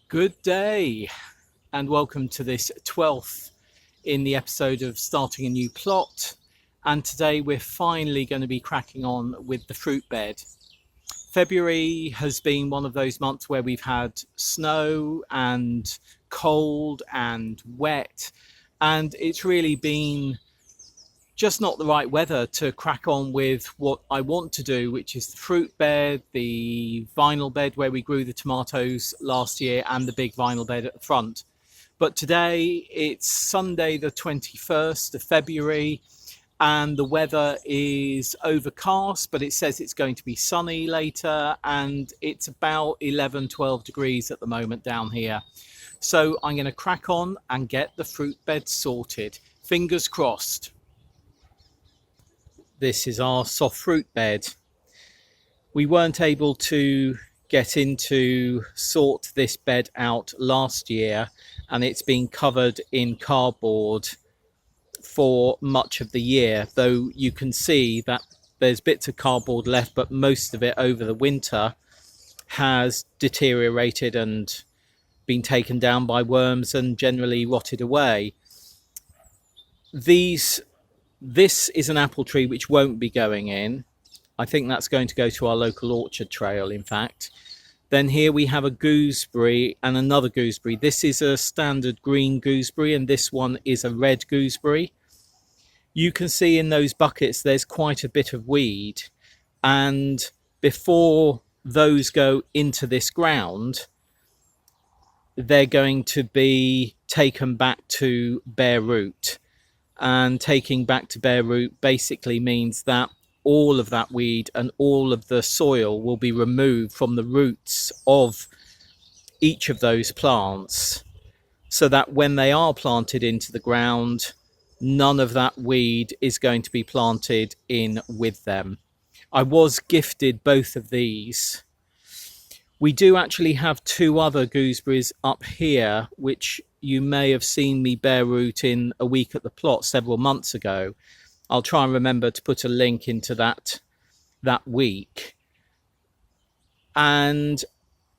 Good day and welcome to this 12th in the episode of Starting a New Plot. And today we're finally going to be cracking on with the fruit bed. February has been one of those months where we've had snow and cold and wet, and it's really been just not the right weather to crack on with what I want to do, which is the fruit bed, the vinyl bed where we grew the tomatoes last year, and the big vinyl bed at the front. But today it's Sunday the 21st of February and the weather is overcast, but it says it's going to be sunny later, and it's about 11-12 degrees at the moment down here. So I'm going to crack on and get the fruit bed sorted. Fingers crossed. This is our soft fruit bed. We weren't able to get into sort this bed out last year, and it's been covered in cardboard for much of the year, though you can see that there's bits of cardboard left, but most of it over the winter has deteriorated and been taken down by worms and generally rotted away. This is an apple tree which won't be going in. I think that's going to go to our local orchard trail, in fact. Then here we have a gooseberry and another gooseberry. This is a standard green gooseberry and this one is a red gooseberry. You can see in those buckets there's quite a bit of weed, and before those go into this ground, they're going to be taken back to bare root. And taking back to bare root basically means that all of that weed and all of the soil will be removed from the roots of each of those plants, so that when they are planted into the ground, none of that weed is going to be planted in with them. I was gifted both of these. We do actually have two other gooseberries up here, which you may have seen me bare root in a week at the plot several months ago. I'll try and remember to put a link into that week. And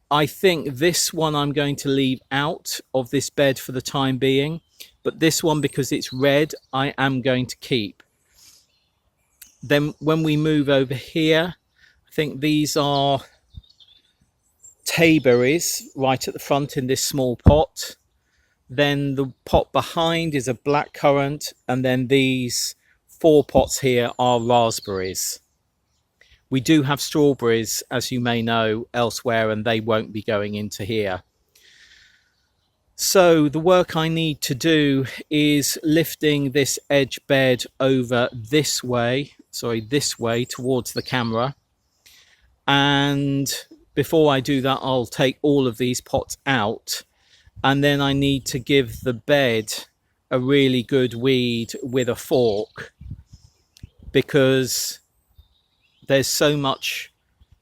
I think this one I'm going to leave out of this bed for the time being, but this one, because it's red, I am going to keep. Then when we move over here, I think these are tayberries right at the front in this small pot. Then the pot behind is a blackcurrant, and then these 4 pots here are raspberries. We do have strawberries, as you may know, elsewhere, and they won't be going into here. So the work I need to do is lifting this edge bed over this way towards the camera. And before I do that, I'll take all of these pots out, and then I need to give the bed a really good weed with a fork, because there's so much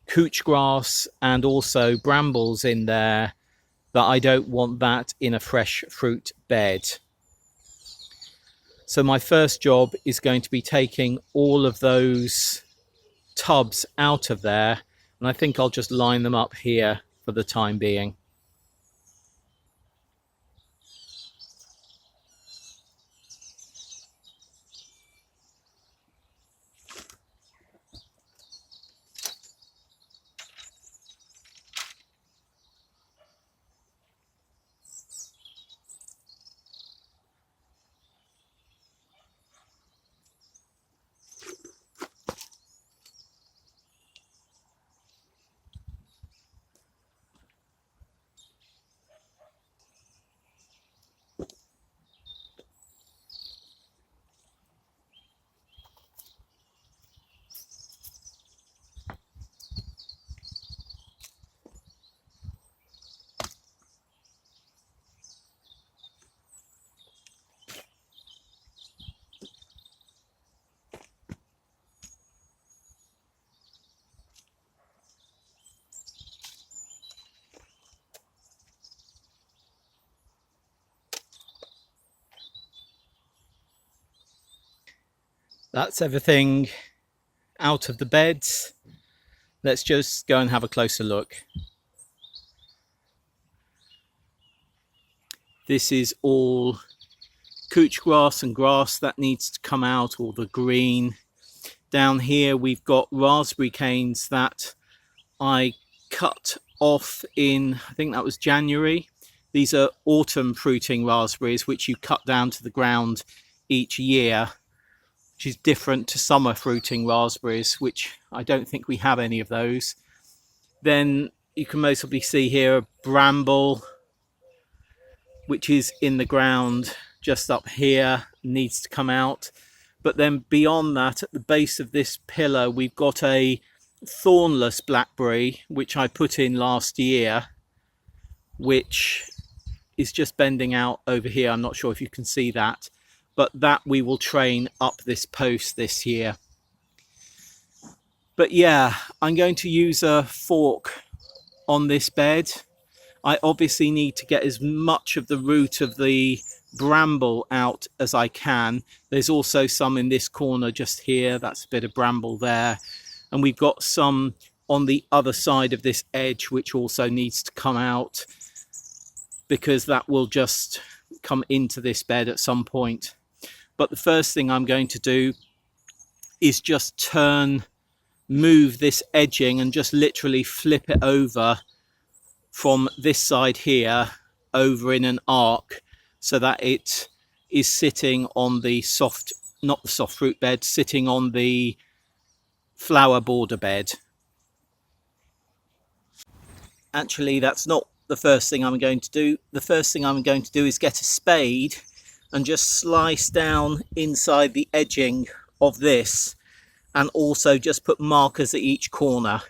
couch grass and also brambles in there that I don't want that in a fresh fruit bed. So my first job is going to be taking all of those tubs out of there, and I think I'll just line them up here for the time being. That's everything out of the beds. Let's just go and have a closer look. This is all couch grass and grass that needs to come out, all the green. Down here we've got raspberry canes that I cut off in, I think that was January. These are autumn fruiting raspberries which you cut down to the ground each year, which is different to summer fruiting raspberries, which I don't think we have any of those. Then you can mostly see here a bramble which is in the ground just up here, needs to come out. But then beyond that, at the base of this pillar, we've got a thornless blackberry which I put in last year, which is just bending out over here. I'm not sure if you can see that, but that we will train up this post this year. But yeah, I'm going to use a fork on this bed. I obviously need to get as much of the root of the bramble out as I can. There's also some in this corner just here. That's a bit of bramble there. And we've got some on the other side of this edge, which also needs to come out, because that will just come into this bed at some point. But the first thing I'm going to do is just move this edging and just literally flip it over from this side here over in an arc, so that it is sitting on the soft, not the soft fruit bed, sitting on the flower border bed. Actually, that's not the first thing I'm going to do. The first thing I'm going to do is get a spade and just slice down inside the edging of this, and also just put markers at each corner.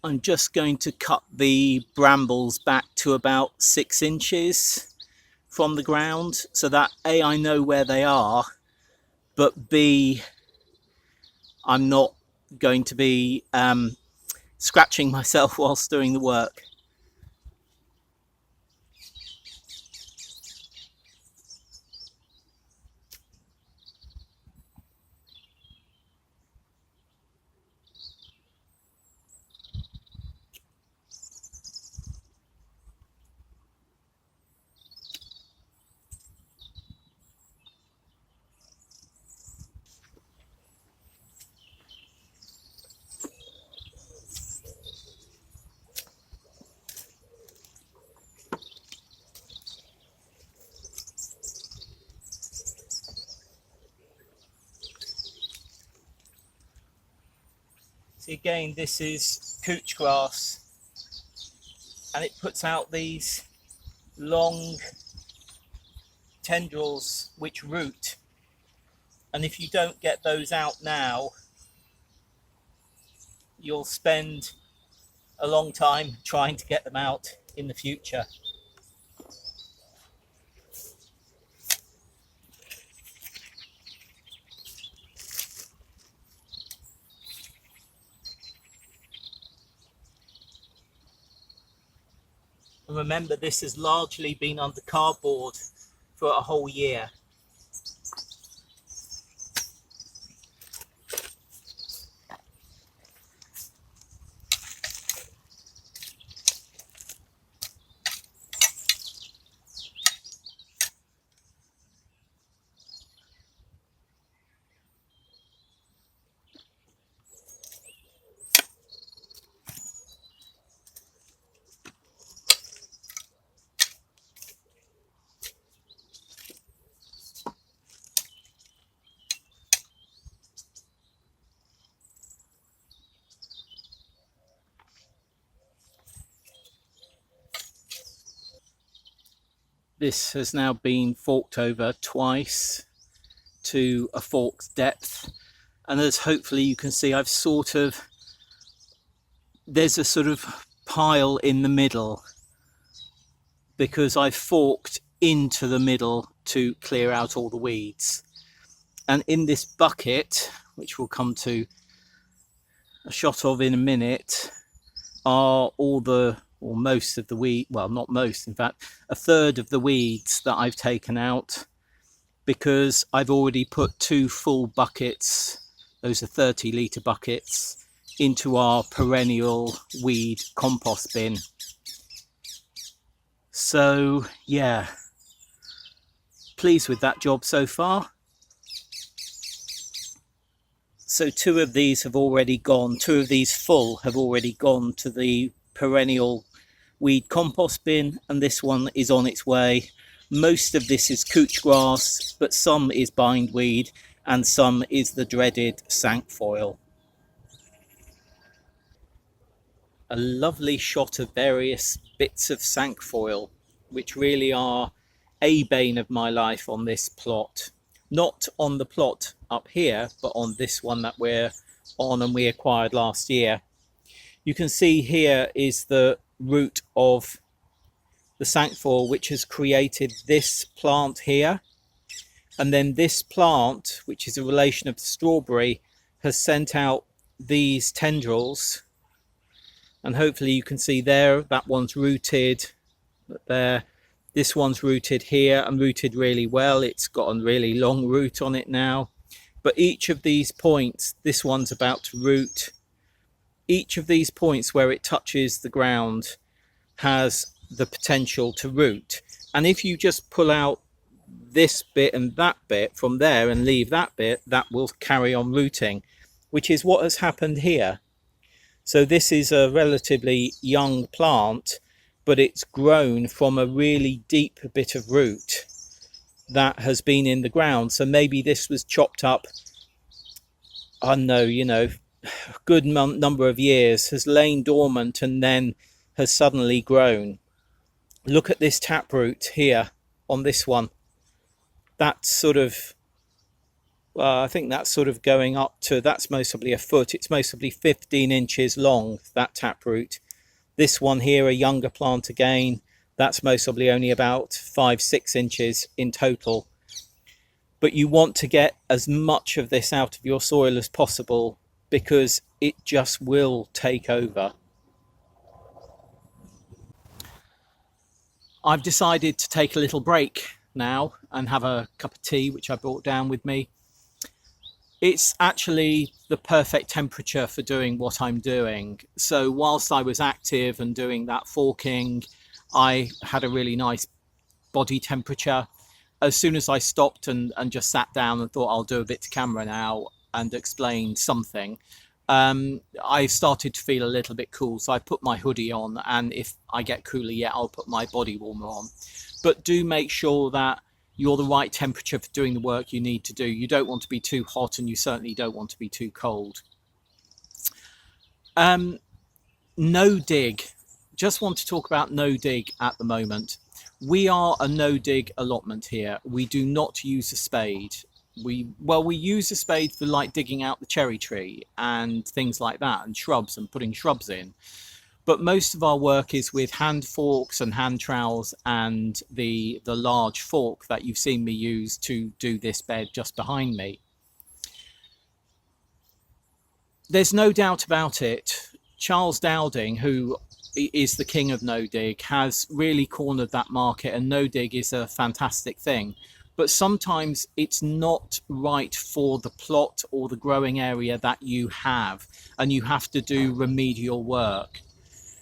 I'm just going to cut the brambles back to about 6 inches from the ground, so that A, I know where they are, but B, I'm not going to be scratching myself whilst doing the work. See, again, this is couch grass, and it puts out these long tendrils which root, and if you don't get those out now, you'll spend a long time trying to get them out in the future. And remember, this has largely been under cardboard for a whole year. This has now been forked over twice to a forked depth, and as hopefully you can see, there's a sort of pile in the middle because I've forked into the middle to clear out all the weeds. And in this bucket, which we'll come to a shot of in a minute, are or most of the weed, well, not most, in fact, a third of the weeds that I've taken out, because I've already put 2 full buckets, those are 30-litre buckets, into our perennial weed compost bin. So yeah, pleased with that job so far. So 2 of these have already gone, 2 of these full have already gone to the perennial weed compost bin, and this one is on its way. Most of this is couch grass, but some is bindweed and some is the dreaded Cinquefoil. A lovely shot of various bits of Cinquefoil, which really are a bane of my life on this plot. Not on the plot up here, but on this one that we're on and we acquired last year. You can see here is the root of the Cinquefoil, which has created this plant here. And then this plant, which is a relation of the strawberry, has sent out these tendrils. And hopefully you can see there, that one's rooted there. This one's rooted here and rooted really well. It's got a really long root on it now. But each of these points, this one's about to root. Each of these points where it touches the ground has the potential to root. And if you just pull out this bit and that bit from there and leave that bit, that will carry on rooting, which is what has happened here. So this is a relatively young plant, but it's grown from a really deep bit of root that has been in the ground. So maybe this was chopped up, I don't know, a good number of years, has lain dormant and then has suddenly grown. Look at this taproot here on this one. That's sort of, I think that's sort of going up to, that's mostly a foot. It's mostly 15 inches long, that taproot. This one here, a younger plant again, that's mostly only about 5-6 inches in total. But you want to get as much of this out of your soil as possible because it just will take over. I've decided to take a little break now and have a cup of tea, which I brought down with me. It's actually the perfect temperature for doing what I'm doing. So whilst I was active and doing that forking, I had a really nice body temperature. As soon as I stopped and just sat down and thought I'll do a bit to camera now and explain something, I started to feel a little bit cool. So I put my hoodie on, and if I get cooler yet, I'll put my body warmer on. But do make sure that you're the right temperature for doing the work you need to do. You don't want to be too hot and you certainly don't want to be too cold. No dig. Just want to talk about no dig at the moment. We are a no dig allotment here. We do not use a spade. We use a spade for like digging out the cherry tree and things like that, and shrubs and putting shrubs in. But most of our work is with hand forks and hand trowels and the large fork that you've seen me use to do this bed just behind me. There's no doubt about it. Charles Dowding, who is the king of no dig, has really cornered that market, and no dig is a fantastic thing. But sometimes it's not right for the plot or the growing area that you have, and you have to do remedial work.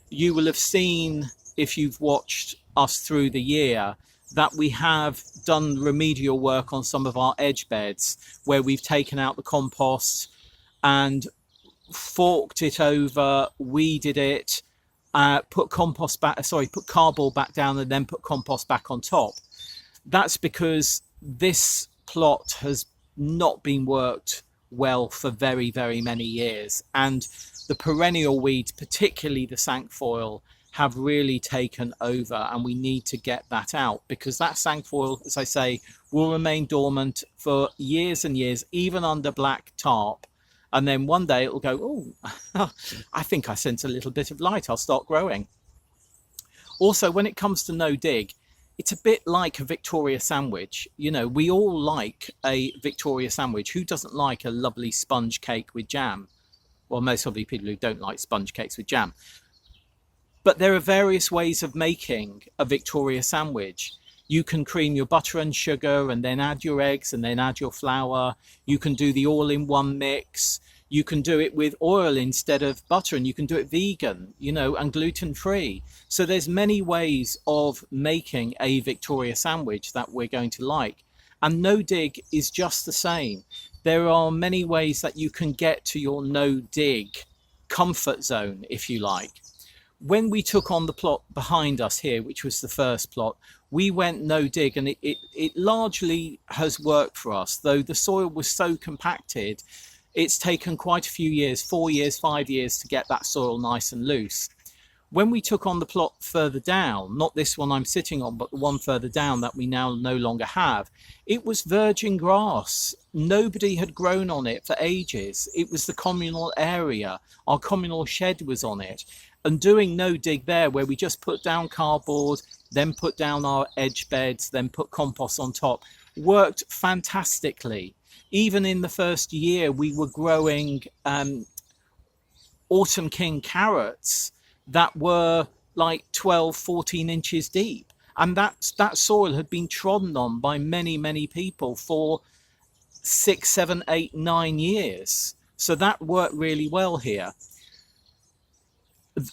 You will have seen, if you've watched us through the year, that we have done remedial work on some of our edge beds where we've taken out the compost and forked it over, weeded it, put cardboard back down and then put compost back on top. That's because this plot has not been worked well for very, very many years, and the perennial weeds, particularly the Cinquefoil, have really taken over, and we need to get that out, because that Cinquefoil, as I say, will remain dormant for years and years, even under black tarp. And then one day it will go, oh, I think I sense a little bit of light, I'll start growing. Also, when it comes to no dig, it's a bit like a Victoria sandwich. You know, we all like a Victoria sandwich. Who doesn't like a lovely sponge cake with jam? Well, most probably people who don't like sponge cakes with jam. But there are various ways of making a Victoria sandwich. You can cream your butter and sugar and then add your eggs and then add your flour. You can do the all-in-one mix. You can do it with oil instead of butter, and you can do it vegan, you know, and gluten-free. So there's many ways of making a Victoria sandwich that we're going to like. And no dig is just the same. There are many ways that you can get to your no dig comfort zone, if you like. When we took on the plot behind us here, which was the first plot, we went no dig, and it largely has worked for us, though the soil was so compacted. It's taken quite a few years, 4 years, 5 years, to get that soil nice and loose. When we took on the plot further down, not this one I'm sitting on, but the one further down that we now no longer have, it was virgin grass. Nobody had grown on it for ages. It was the communal area. Our communal shed was on it. And doing no dig there, where we just put down cardboard, then put down our edge beds, then put compost on top, worked fantastically. Even in the first year, we were growing Autumn King carrots that were like 12, 14 inches deep. And that soil had been trodden on by many, many people for 6, 7, 8, 9 years. So that worked really well here.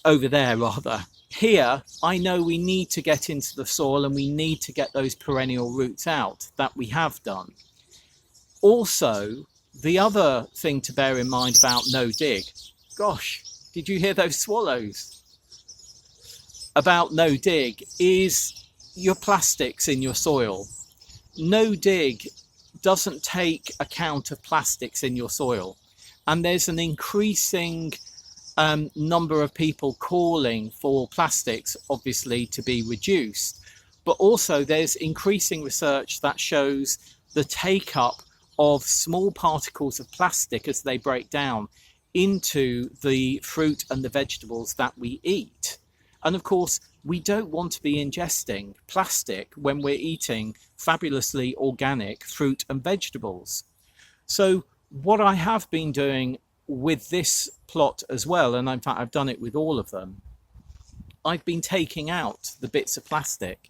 Over there, rather. Here, I know we need to get into the soil and we need to get those perennial roots out. That we have done. Also, the other thing to bear in mind about no dig, gosh, did you hear those swallows? About no dig is your plastics in your soil. No dig doesn't take account of plastics in your soil. And there's an increasing number of people calling for plastics, obviously, to be reduced. But also there's increasing research that shows the take-up of small particles of plastic as they break down into the fruit and the vegetables that we eat. And of course, we don't want to be ingesting plastic when we're eating fabulously organic fruit and vegetables. So what I have been doing with this plot as well, and in fact I've done it with all of them, I've been taking out the bits of plastic.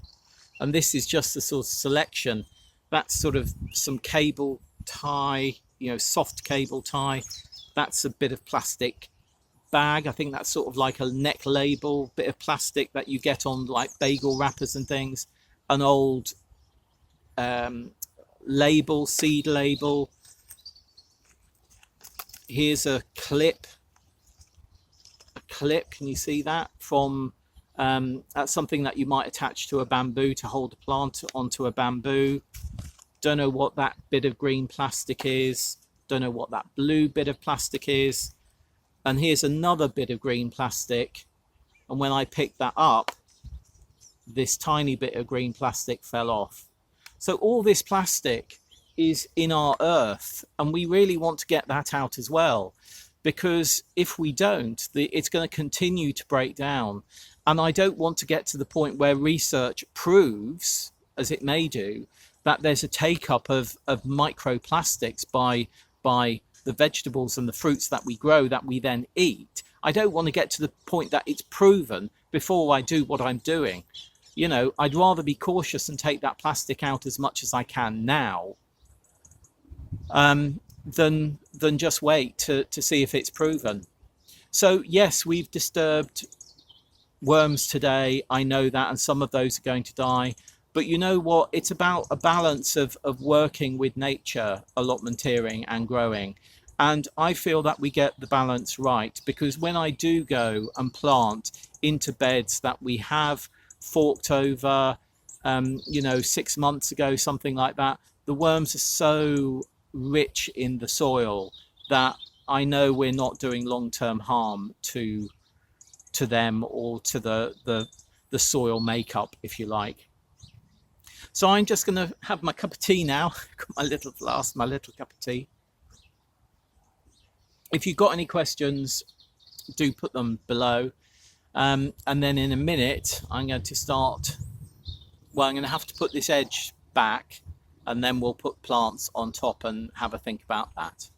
And this is just a sort of selection. That's sort of some cable tie, you know, soft cable tie. That's a bit of plastic bag. I think that's sort of like a neck label, bit of plastic that you get on like bagel wrappers and things. An old label, seed label. Here's a clip. Can you see that? From that's something that you might attach to a bamboo to hold a plant onto a bamboo. Don't know what that bit of green plastic is. Don't know what that blue bit of plastic is. And here's another bit of green plastic. And when I picked that up, this tiny bit of green plastic fell off. So all this plastic is in our earth, and we really want to get that out as well, because if we don't, it's going to continue to break down. And I don't want to get to the point where research proves, as it may do, that there's a take-up of microplastics by the vegetables and the fruits that we grow that we then eat. I don't want to get to the point that it's proven before I do what I'm doing. You know, I'd rather be cautious and take that plastic out as much as I can now than just wait to see if it's proven. So yes, we've disturbed worms today. I know that, and some of those are going to die. But you know what? It's about a balance of working with nature, allotmenteering and growing. And I feel that we get the balance right, because when I do go and plant into beds that we have forked over, 6 months ago, something like that, the worms are so rich in the soil that I know we're not doing long-term harm to to them or to the soil makeup, if you like. So I'm just going to have my cup of tea now. Got my little flask, my little cup of tea. If you've got any questions, do put them below. And then in a minute, I'm going to start. Well, I'm going to have to put this edge back, and then we'll put plants on top and have a think about that.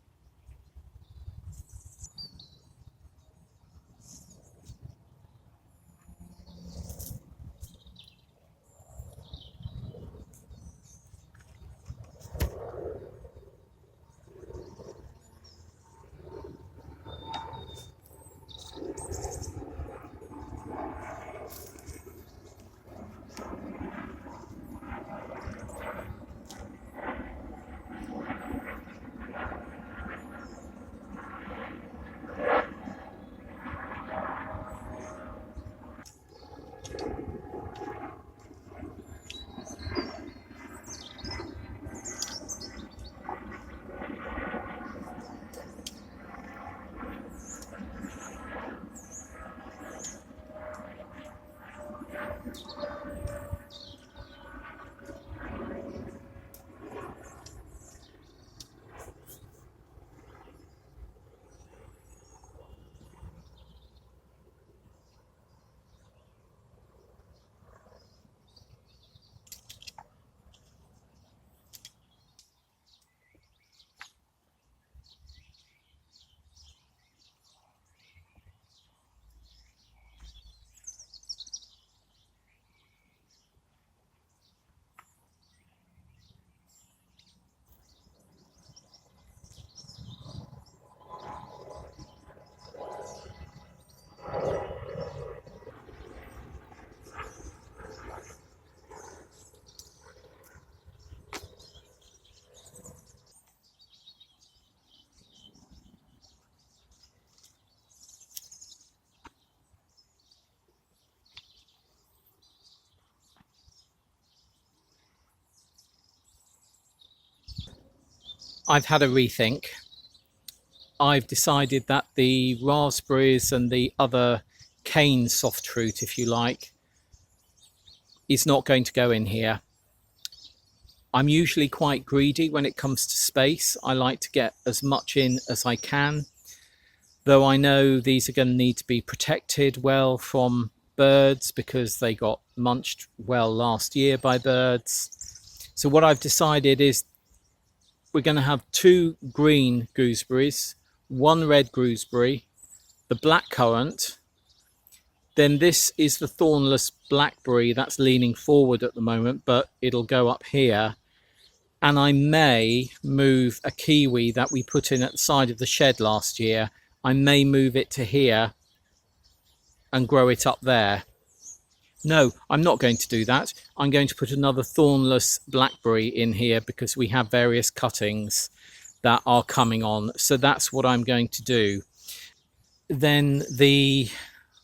I've had a rethink. I've decided that the raspberries and the other cane soft fruit, if you like, is not going to go in here. I'm usually quite greedy when it comes to space. I like to get as much in as I can, though I know these are going to need to be protected well from birds because they got munched well last year by birds. So what I've decided is we're going to have 2 green gooseberries, 1 red gooseberry, the blackcurrant. Then this is the thornless blackberry that's leaning forward at the moment, but it'll go up here. And I may move a kiwi that we put in at the side of the shed last year. I may move it to here and grow it up there. No, I'm not going to do that. I'm going to put another thornless blackberry in here because we have various cuttings that are coming on. So that's what I'm going to do. Then the,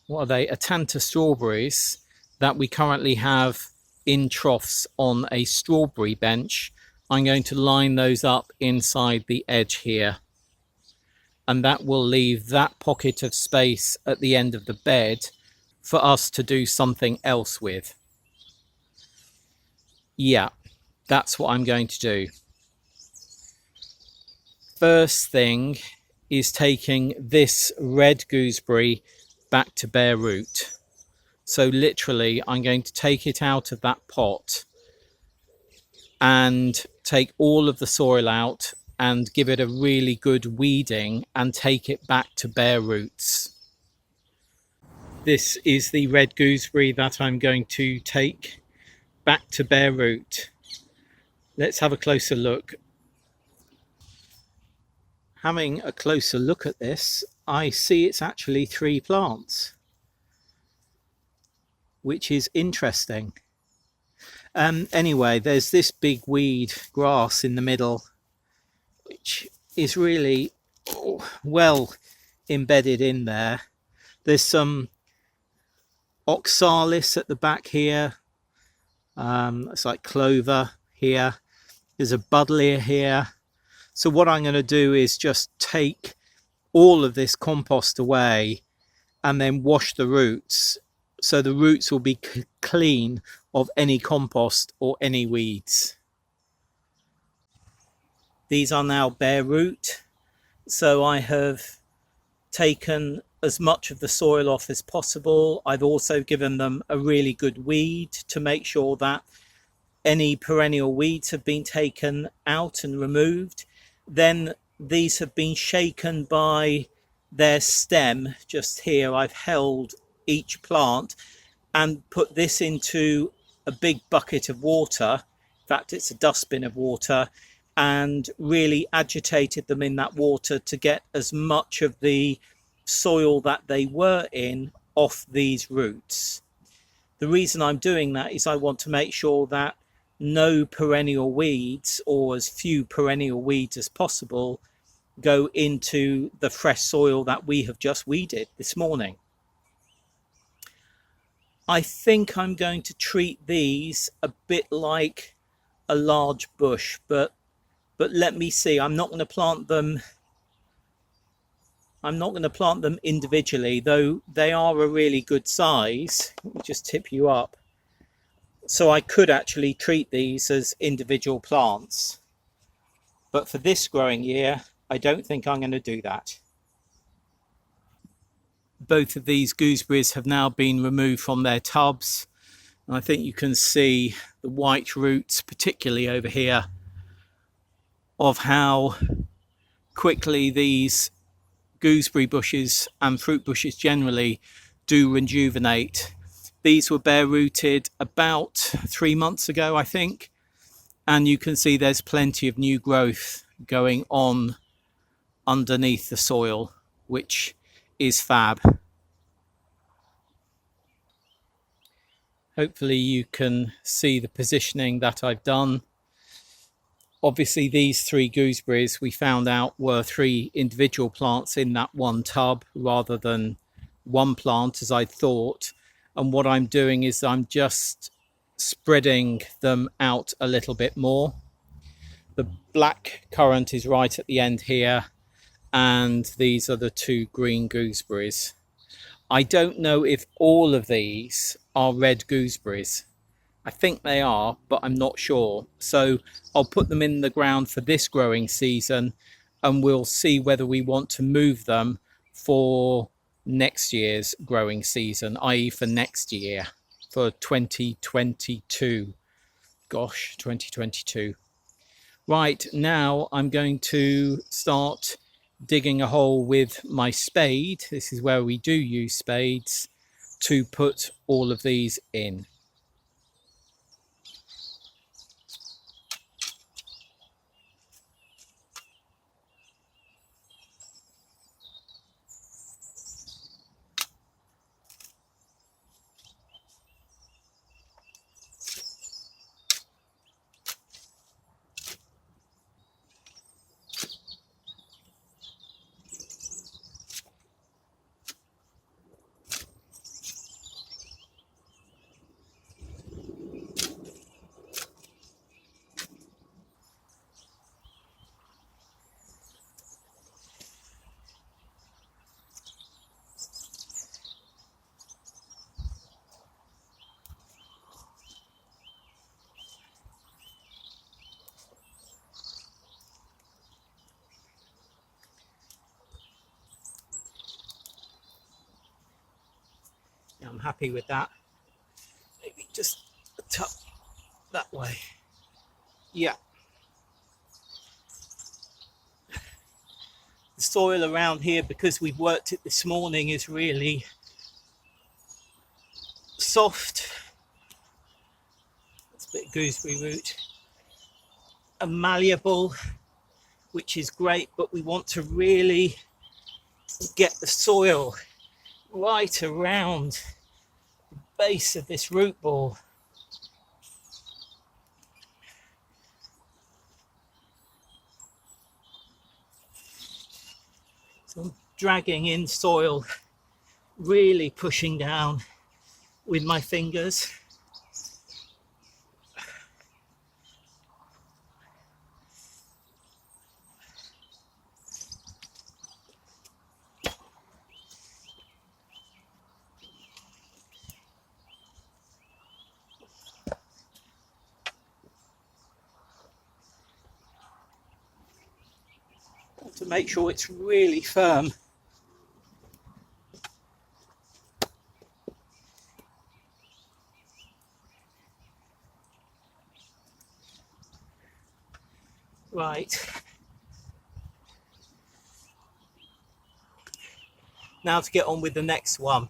what are they, Atanta strawberries that we currently have in troughs on a strawberry bench, I'm going to line those up inside the edge here. And that will leave that pocket of space at the end of the bed for us to do something else with. Yeah, that's what I'm going to do. First thing is taking this red gooseberry back to bare root. So literally I'm going to take it out of that pot and take all of the soil out and give it a really good weeding and take it back to bare roots. This is the red gooseberry that I'm going to take back to bare root. Let's have a closer look. Having a closer look at this, I see it's actually 3 plants, which is interesting. Anyway, there's this big weed grass in the middle, which is really well embedded in there. There's some oxalis at the back here. It's like clover here. There's a buddleia here. So what I'm going to do is just take all of this compost away and then wash the roots, so the roots will be clean of any compost or any weeds. These are now bare root, so I have taken as much of the soil off as possible. I've also given them a really good weed to make sure that any perennial weeds have been taken out and removed. Then these have been shaken by their stem. Just here I've held each plant and put this into a big bucket of water. In fact, it's a dustbin of water, and really agitated them in that water to get as much of the soil that they were in off these roots. The reason I'm doing that is I want to make sure that no perennial weeds, or as few perennial weeds as possible, go into the fresh soil that we have just weeded this morning. I think I'm going to treat these a bit like a large bush, but let me see. I'm not going to plant them individually, though they are a really good size. Let me just tip you up. So I could actually treat these as individual plants, but for this growing year I don't think I'm going to do that. Both of these gooseberries have now been removed from their tubs, and I think you can see the white roots, particularly over here, of how quickly these gooseberry bushes and fruit bushes generally do rejuvenate. These were bare rooted about 3 months ago, I think, and you can see there's plenty of new growth going on underneath the soil, which is fab. Hopefully you can see the positioning that I've done. Obviously these 3 gooseberries we found out were 3 individual plants in that one tub rather than one plant as I thought. And what I'm doing is I'm just spreading them out a little bit more. The black currant is right at the end here, and these are the 2 green gooseberries. I don't know if all of these are red gooseberries. I think they are, but I'm not sure. So I'll put them in the ground for this growing season, and we'll see whether we want to move them for next year's growing season, i.e. for next year, for 2022. Gosh, 2022. Right, now I'm going to start digging a hole with my spade. This is where we do use spades to put all of these in. I'm happy with that. Maybe just a tuck that way. Yeah. The soil around here, because we've worked it this morning, is really soft. It's a bit of gooseberry root. And malleable, which is great, but we want to really get the soil right around the base of this root ball. So I'm dragging in soil, really pushing down with my fingers. make sure it's really firm. Right. Now to get on with the next one.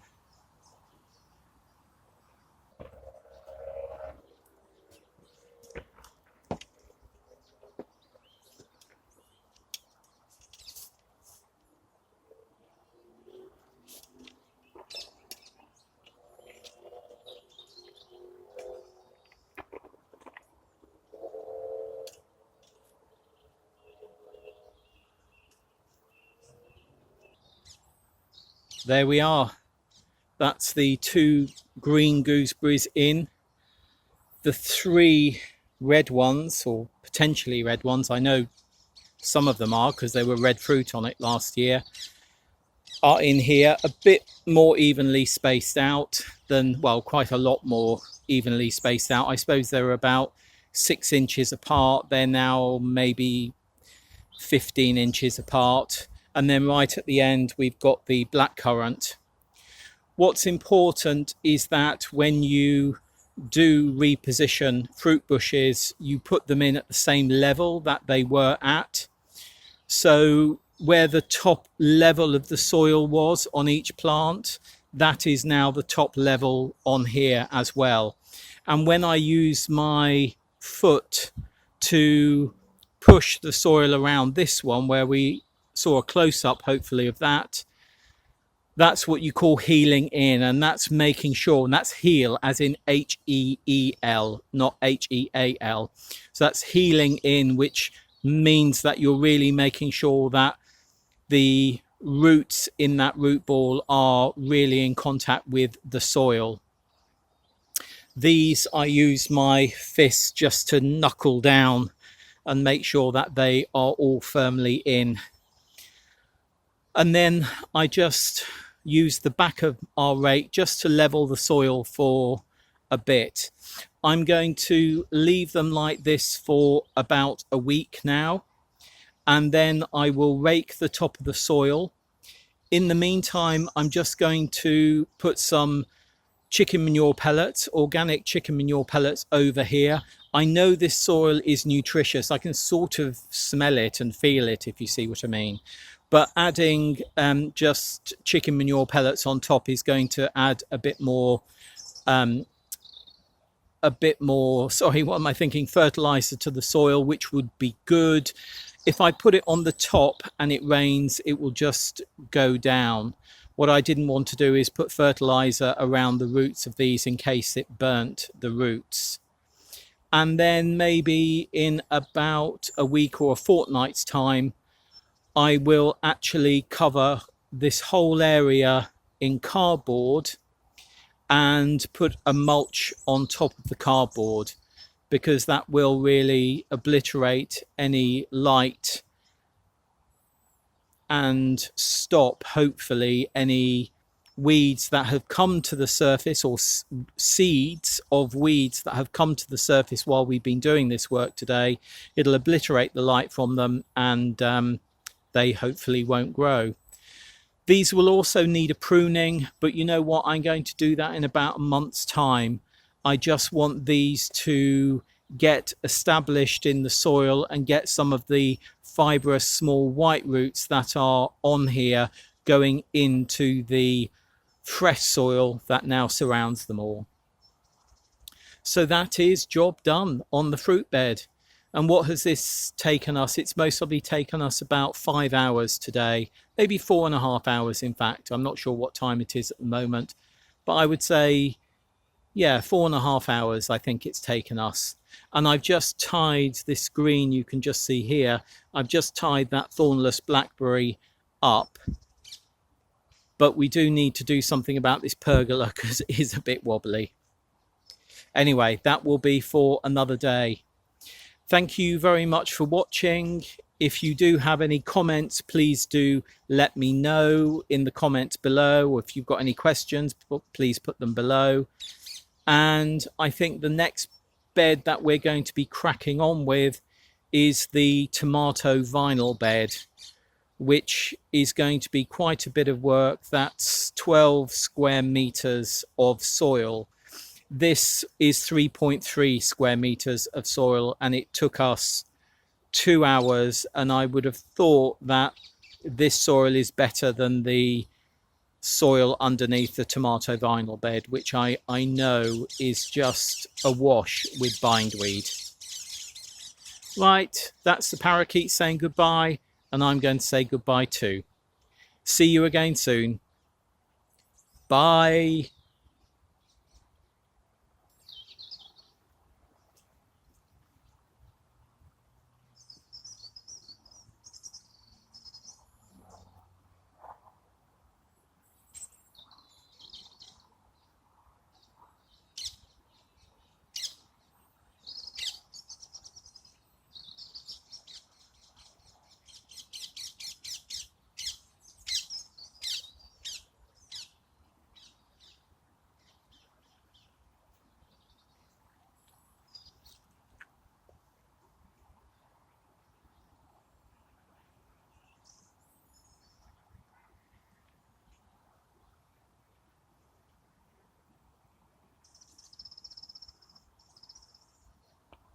There we are. That's the 2 green gooseberries in. The 3 red ones, or potentially red ones, I know some of them are because there were red fruit on it last year, are in here, a bit more evenly spaced out than, well, quite a lot more evenly spaced out. I suppose they were about 6 inches apart. They're now maybe 15 inches apart. And then right at the end, we've got the blackcurrant. What's important is that when you do reposition fruit bushes, you put them in at the same level that they were at. So where the top level of the soil was on each plant, that is now the top level on here as well. And when I use my foot to push the soil around this one, where we saw a close-up hopefully of that, that's what you call heeling in, and that's making sure, and that's heel as in H-E-E-L, not H-E-A-L. So that's heeling in, which means that you're really making sure that the roots in that root ball are really in contact with the soil. These I use my fist just to knuckle down and make sure that they are all firmly in. And then I just use the back of our rake just to level the soil for a bit. I'm going to leave them like this for about a week now, and then I will rake the top of the soil. In the meantime, I'm just going to put some chicken manure pellets, organic chicken manure pellets over here. I know this soil is nutritious. I can sort of smell it and feel it, if you see what I mean. But adding just chicken manure pellets on top is going to add a bit more, fertilizer to the soil, which would be good. If I put it on the top and it rains, it will just go down. What I didn't want to do is put fertilizer around the roots of these in case it burnt the roots. And then maybe in about a week or a fortnight's time, I will actually cover this whole area in cardboard and put a mulch on top of the cardboard, because that will really obliterate any light and stop, hopefully, any weeds that have come to the surface, or seeds of weeds that have come to the surface while we've been doing this work today. It'll obliterate the light from them, and they hopefully won't grow. These will also need a pruning, but you know what? I'm going to do that in about a month's time. I just want these to get established in the soil and get some of the fibrous small white roots that are on here going into the fresh soil that now surrounds them all. So that is job done on the fruit bed. And what has this taken us? It's most probably taken us about 5 hours today, maybe 4.5 hours in fact. I'm not sure what time it is at the moment, but I would say, yeah, 4.5 hours I think it's taken us. And I've just tied this green, you can just see here, I've just tied that thornless blackberry up. But we do need to do something about this pergola because it is a bit wobbly. Anyway, that will be for another day. Thank you very much for watching. If you do have any comments, please do let me know in the comments below. Or if you've got any questions, please put them below. And I think the next bed that we're going to be cracking on with is the tomato vinyl bed. which is going to be quite a bit of work. That's 12 square meters of soil. This is 3.3 square meters of soil, and it took us 2 hours. And I would have thought that this soil is better than the soil underneath the tomato vinyl bed, which I know is just awash with bindweed. Right, that's the parakeet saying goodbye, and I'm going to say goodbye too. See you again soon. Bye.